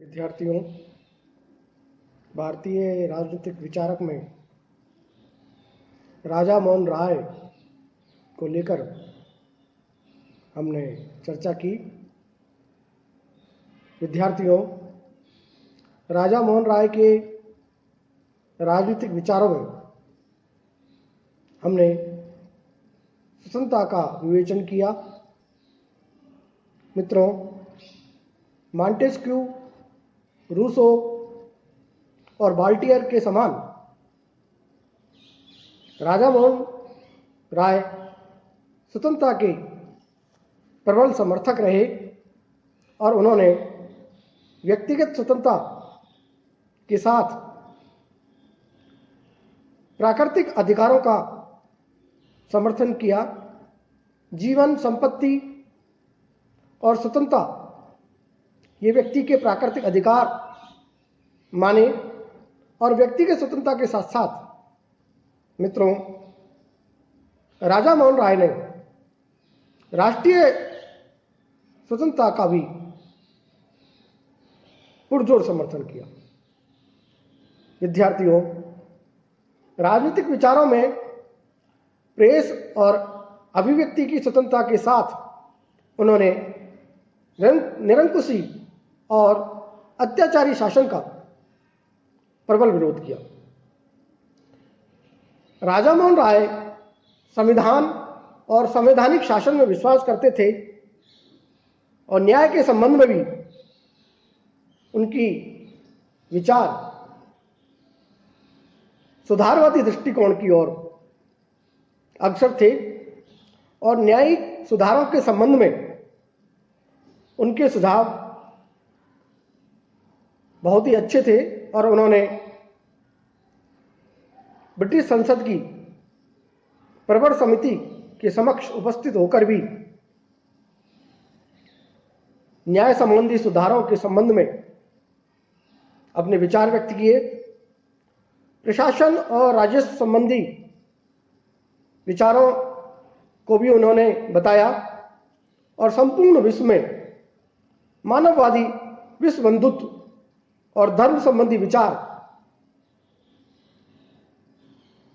विद्यार्थियों, भारतीय राजनीतिक विचारक में राजा मोहन राय को लेकर हमने चर्चा की। विद्यार्थियों, राजा मोहन राय के राजनीतिक विचारों में हमने स्वतंत्रता का विवेचन किया। मित्रों, मॉन्टेस्क्यू, रूसो और बाल्टियर के समान राजा मोहन राय स्वतंत्रता के प्रबल समर्थक रहे और उन्होंने व्यक्तिगत स्वतंत्रता के साथ प्राकृतिक अधिकारों का समर्थन किया। जीवन, संपत्ति और स्वतंत्रता ये व्यक्ति के प्राकृतिक अधिकार माने और व्यक्ति के स्वतंत्रता के साथ साथ मित्रों, राजा मोहन राय ने राष्ट्रीय स्वतंत्रता का भी पुरजोर समर्थन किया। विद्यार्थियों, राजनीतिक विचारों में प्रेस और अभिव्यक्ति की स्वतंत्रता के साथ उन्होंने निरंकुशी और अत्याचारी शासन का प्रबल विरोध किया। राजा मोहन राय संविधान और संवैधानिक शासन में विश्वास करते थे और न्याय के संबंध में भी उनकी विचार सुधारवादी दृष्टिकोण की ओर अग्रसर थे और न्यायिक सुधारों के संबंध में उनके सुझाव बहुत ही अच्छे थे और उन्होंने ब्रिटिश संसद की प्रवर समिति के समक्ष उपस्थित होकर भी न्याय संबंधी सुधारों के संबंध में अपने विचार व्यक्त किए। प्रशासन और राजस्व संबंधी विचारों को भी उन्होंने बताया और संपूर्ण विश्व में मानववादी विश्व बंधुत्व और धर्म संबंधी विचार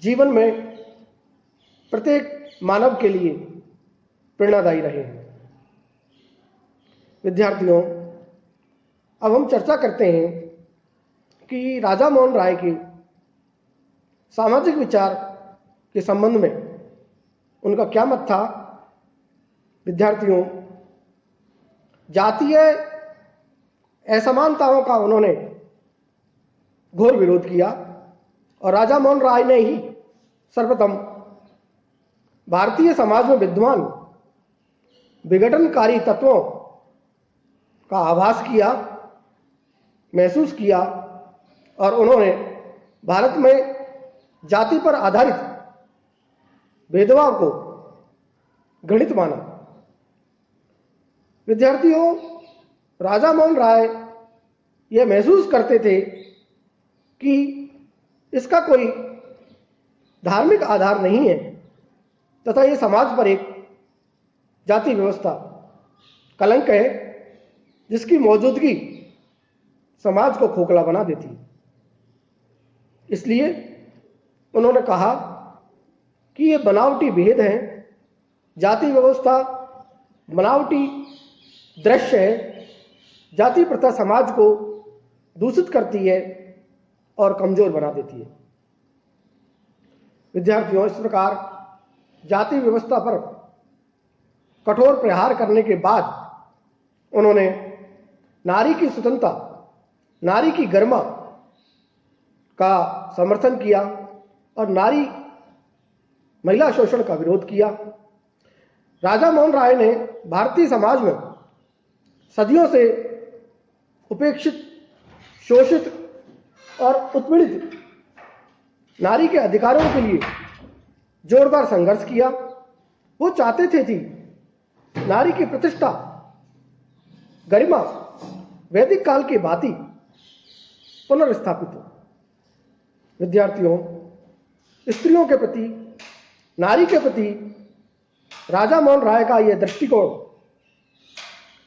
जीवन में प्रत्येक मानव के लिए प्रेरणादायी रहे हैं। विद्यार्थियों, अब हम चर्चा करते हैं कि राजा मोहन राय के सामाजिक विचार के संबंध में उनका क्या मत था। विद्यार्थियों, जातीय असमानताओं का उन्होंने घोर विरोध किया और राजा मोहन राय ने ही सर्वप्रथम भारतीय समाज में विद्यमान विघटनकारी तत्वों का आभास किया, महसूस किया और उन्होंने भारत में जाति पर आधारित भेदभाव को घृणित माना। विद्यार्थियों, राजा मोहन राय यह महसूस करते थे कि इसका कोई धार्मिक आधार नहीं है तथा यह समाज पर एक जाति व्यवस्था कलंक है जिसकी मौजूदगी समाज को खोखला बना देती है। इसलिए उन्होंने कहा कि ये बनावटी भेद है, जाति व्यवस्था बनावटी दृश्य है, जाति प्रथा समाज को दूषित करती है और कमजोर बना देती है। विद्यार्थियों, इस प्रकार जाति व्यवस्था पर कठोर प्रहार करने के बाद उन्होंने नारी की स्वतंत्रता, नारी की गरिमा का समर्थन किया और महिला शोषण का विरोध किया। राजा मोहन राय ने भारतीय समाज में सदियों से उपेक्षित, शोषित और उत्पीड़ित नारी के अधिकारों के लिए जोरदार संघर्ष किया। वो चाहते थे कि नारी की प्रतिष्ठा, गरिमा वैदिक काल की भांति पुनर्स्थापित हो। विद्यार्थियों, स्त्रियों के प्रति, नारी के प्रति राजा मोहन राय का यह दृष्टिकोण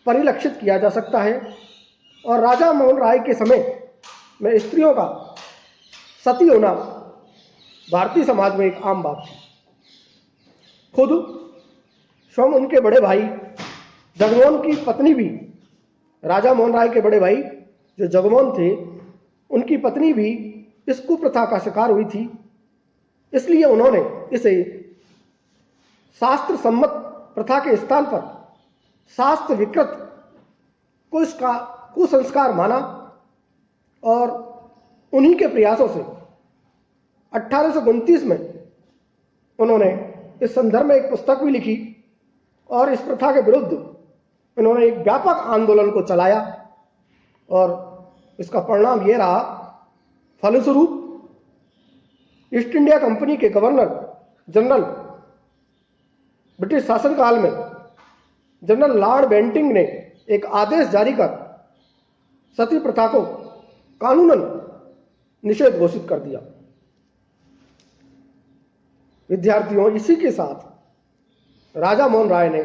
परिलक्षित किया जा सकता है और राजा मोहन राय के समय में स्त्रियों का सती होना भारतीय समाज में एक आम बात थी। खुद स्वयं उनके बड़े भाई जगमोहन की पत्नी भी, राजा मोहन राय के बड़े भाई जो जगमोहन थे, उनकी पत्नी भी इस कुप्रथा का शिकार हुई थी। इसलिए उन्होंने इसे शास्त्र सम्मत प्रथा के स्थान पर शास्त्र विकृत को इसका कुसंस्कार माना और उन्हीं के प्रयासों से 1829 में उन्होंने इस संदर्भ में एक पुस्तक भी लिखी और इस प्रथा के विरुद्ध उन्होंने एक व्यापक आंदोलन को चलाया और इसका परिणाम यह रहा, फलस्वरूप ईस्ट इंडिया कंपनी के गवर्नर जनरल ब्रिटिश शासनकाल में जनरल लॉर्ड बेंटिंग ने एक आदेश जारी कर सती प्रथा को कानूनन निषेध घोषित कर दिया। विद्यार्थियों, इसी के साथ राजा मोहन राय ने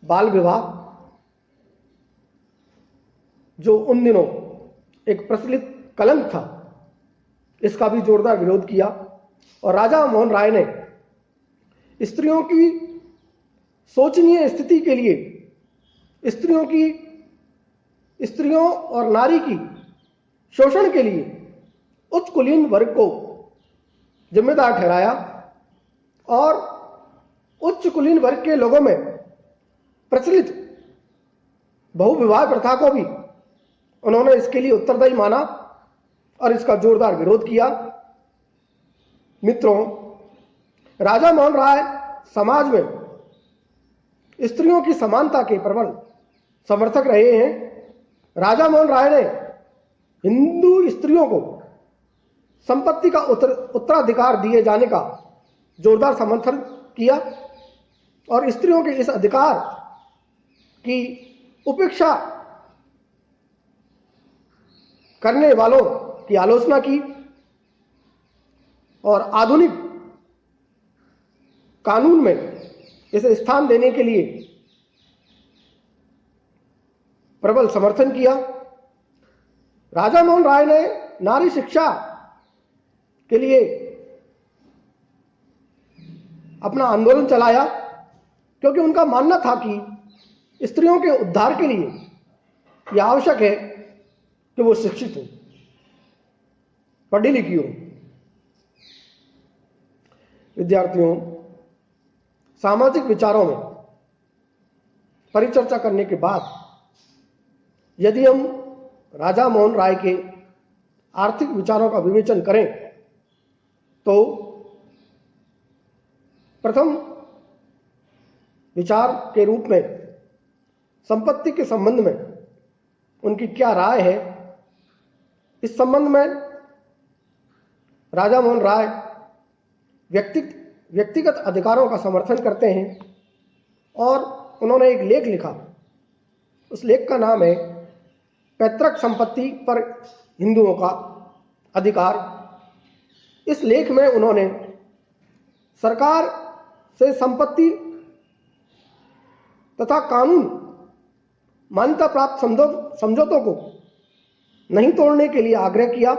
बाल विवाह, जो उन दिनों एक प्रचलित कलंक था, इसका भी जोरदार विरोध किया और राजा मोहन राय ने स्त्रियों की शोचनीय स्थिति के लिए स्त्रियों और नारी की शोषण के लिए उच्च कुलीन वर्ग को जिम्मेदार ठहराया और उच्च कुलीन वर्ग के लोगों में प्रचलित बहुविवाह प्रथा को भी उन्होंने इसके लिए उत्तरदायी माना और इसका जोरदार विरोध किया। मित्रों, राजा मोहन राय समाज में स्त्रियों की समानता के प्रबल समर्थक रहे हैं। राजा मोहन राय ने हिंदू स्त्रियों को संपत्ति का उत्तराधिकार दिए जाने का जोरदार समर्थन किया और स्त्रियों के इस अधिकार की उपेक्षा करने वालों की आलोचना की और आधुनिक कानून में इसे स्थान देने के लिए प्रबल समर्थन किया। राजा मोहन राय ने नारी शिक्षा के लिए अपना आंदोलन चलाया क्योंकि उनका मानना था कि स्त्रियों के उद्धार के लिए यह आवश्यक है कि वो शिक्षित हो, पढ़ी लिखी हो। विद्यार्थियों, सामाजिक विचारों में परिचर्चा करने के बाद यदि हम राजा मोहन राय के आर्थिक विचारों का विवेचन करें तो प्रथम विचार के रूप में संपत्ति के संबंध में उनकी क्या राय है, इस संबंध में राजा मोहन राय व्यक्तिगत अधिकारों का समर्थन करते हैं और उन्होंने एक लेख लिखा। उस लेख का नाम है पैतृक संपत्ति पर हिंदुओं का अधिकार। इस लेख में उन्होंने सरकार से संपत्ति तथा कानून मान्यता प्राप्त समझौतों को नहीं तोड़ने के लिए आग्रह किया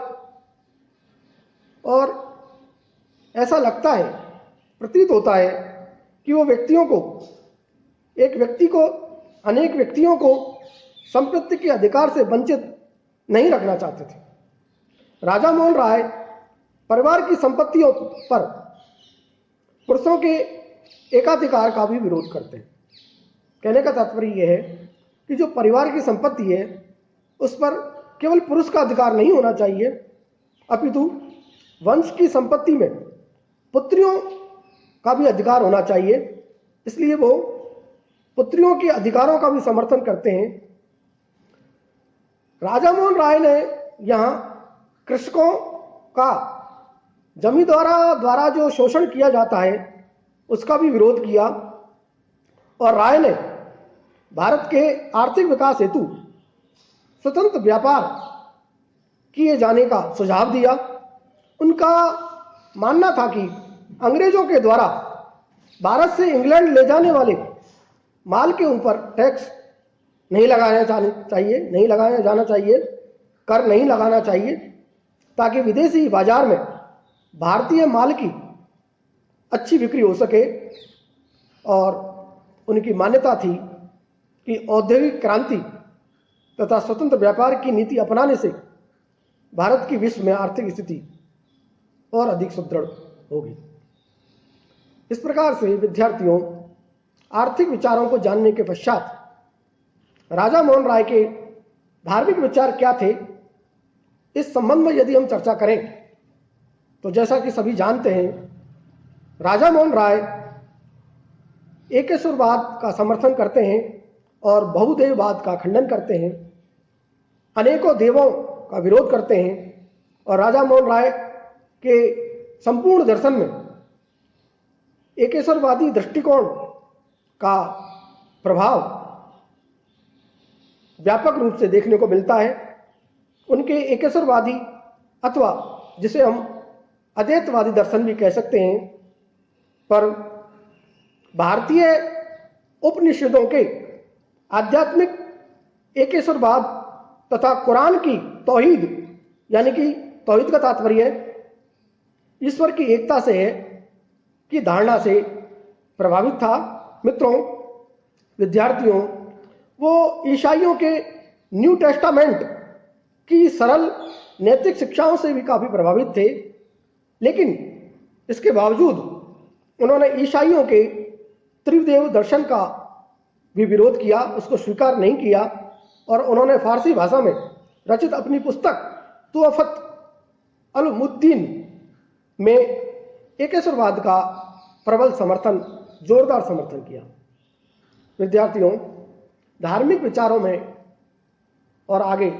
और ऐसा लगता है, प्रतीत होता है कि वो एक व्यक्ति को अनेक व्यक्तियों को संपत्ति के अधिकार से वंचित नहीं रखना चाहते थे। राजा मोहन राय परिवार की संपत्तियों पर पुरुषों के एकाधिकार का भी विरोध करते हैं। कहने का तात्पर्य यह है कि जो परिवार की संपत्ति है उस पर केवल पुरुष का अधिकार नहीं होना चाहिए, अपितु वंश की संपत्ति में पुत्रियों का भी अधिकार होना चाहिए। इसलिए वो पुत्रियों के अधिकारों का भी समर्थन करते हैं। राजा मोहन राय ने यहाँ कृषकों का जमींदारों द्वारा जो शोषण किया जाता है उसका भी विरोध किया और राय ने भारत के आर्थिक विकास हेतु स्वतंत्र व्यापार किए जाने का सुझाव दिया। उनका मानना था कि अंग्रेजों के द्वारा भारत से इंग्लैंड ले जाने वाले माल के ऊपर टैक्स नहीं लगाया चाहिए, नहीं लगाया जाना चाहिए, कर नहीं लगाना चाहिए, ताकि विदेशी बाजार में भारतीय माल की अच्छी बिक्री हो सके। और उनकी मान्यता थी कि औद्योगिक क्रांति तथा स्वतंत्र व्यापार की नीति अपनाने से भारत की विश्व में आर्थिक स्थिति और अधिक सुदृढ़ होगी। इस प्रकार से विद्यार्थियों, आर्थिक विचारों को जानने के पश्चात राजा मोहन राय के धार्मिक विचार क्या थे, इस संबंध में यदि हम चर्चा करें तो जैसा कि सभी जानते हैं, राजा मोहन राय एकेश्वरवाद का समर्थन करते हैं और बहुदेववाद का खंडन करते हैं, अनेकों देवों का विरोध करते हैं। और राजा मोहन राय के संपूर्ण दर्शन में एकेश्वरवादी दृष्टिकोण का प्रभाव व्यापक रूप से देखने को मिलता है। उनके एकेश्वरवादी अथवा जिसे हम अद्वैतवादी दर्शन भी कह सकते हैं, पर भारतीय उपनिषदों के आध्यात्मिक एकेश्वरवाद तथा कुरान की तौहीद, यानी कि तौहीद का तात्पर्य ईश्वर की एकता से है, की धारणा से प्रभावित था। मित्रों, विद्यार्थियों, वो ईसाइयों के न्यू टेस्टामेंट की सरल नैतिक शिक्षाओं से भी काफी प्रभावित थे, लेकिन इसके बावजूद उन्होंने ईसाइयों के त्रिदेव दर्शन का भी विरोध किया, उसको स्वीकार नहीं किया। और उन्होंने फारसी भाषा में रचित अपनी पुस्तक तुअफत अल-मुद्दीन में एकेश्वरवाद का प्रबल समर्थन, जोरदार समर्थन किया। विद्यार्थियों, धार्मिक विचारों में और आगे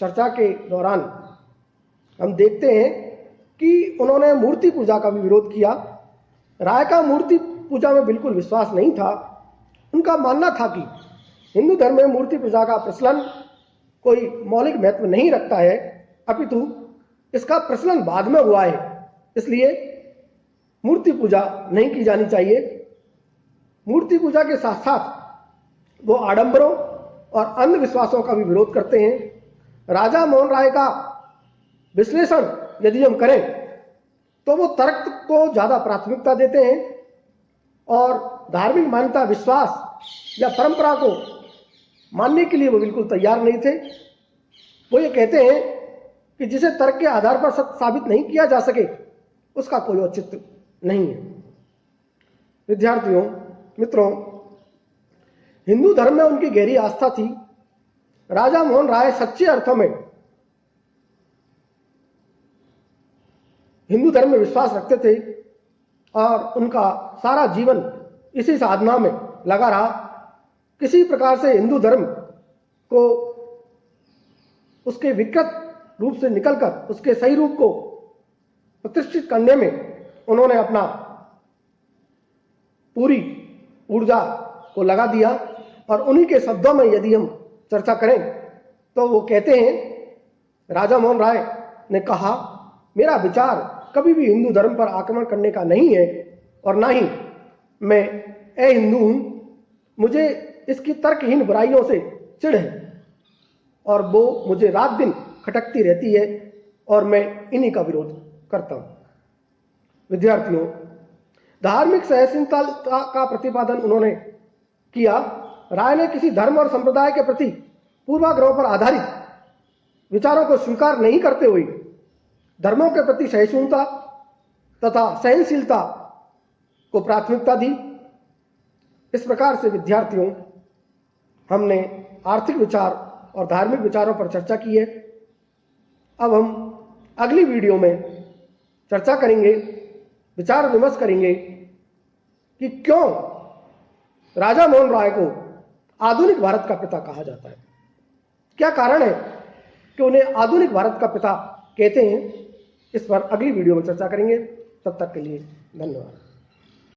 चर्चा के दौरान हम देखते हैं कि उन्होंने मूर्ति पूजा का भी विरोध किया। राय का मूर्ति पूजा में बिल्कुल विश्वास नहीं था। उनका मानना था कि हिंदू धर्म में मूर्ति पूजा का प्रचलन कोई मौलिक महत्व नहीं रखता है, अपितु इसका प्रचलन बाद में हुआ है, इसलिए मूर्ति पूजा नहीं की जानी चाहिए। मूर्ति पूजा के साथ साथ वो आडंबरों और अंधविश्वासों का भी विरोध करते हैं। राजा मोहन राय का विश्लेषण यदि हम करें तो वो तर्क को ज्यादा प्राथमिकता देते हैं और धार्मिक मान्यता, विश्वास या परंपरा को मानने के लिए वो बिल्कुल तैयार नहीं थे। वो ये कहते हैं कि जिसे तर्क के आधार पर सत्य साबित नहीं किया जा सके उसका कोई औचित्य नहीं है। विद्यार्थियों, मित्रों, हिंदू धर्म में उनकी गहरी आस्था थी। राजा मोहन राय सच्चे अर्थों में हिंदू धर्म में विश्वास रखते थे और उनका सारा जीवन इसी साधना में लगा रहा। किसी प्रकार से हिंदू धर्म को उसके विकृत रूप से निकलकर उसके सही रूप को प्रतिष्ठित करने में उन्होंने अपना पूरी ऊर्जा को लगा दिया। और उन्हीं के शब्दों में यदि हम चर्चा करें तो वो कहते हैं, राजा मोहन राय ने कहा, मेरा विचार कभी भी हिंदू धर्म पर आक्रमण करने का नहीं है और ना ही मैं हिंदू हूं। मुझे इसकी तर्कहीन बुराइयों से चिढ़ है और वो मुझे रात दिन खटकती रहती है और मैं इन्हीं का विरोध करता हूं। विद्यार्थियों, धार्मिक सहनशीलता का प्रतिपादन उन्होंने किया। राय ने किसी धर्म और संप्रदाय के प्रति पूर्वाग्रहों पर आधारित विचारों को स्वीकार नहीं करते हुए धर्मों के प्रति सहिष्णुता तथा सहनशीलता को प्राथमिकता दी। इस प्रकार से विद्यार्थियों, हमने आर्थिक विचार और धार्मिक विचारों पर चर्चा की है। अब हम अगली वीडियो में चर्चा करेंगे, विचार विमर्श करेंगे कि क्यों राजा मोहन राय को आधुनिक भारत का पिता कहा जाता है। क्या कारण है कि उन्हें आधुनिक भारत का पिता कहते हैं। इस पर अगली वीडियो में चर्चा करेंगे। तब तक के लिए धन्यवाद।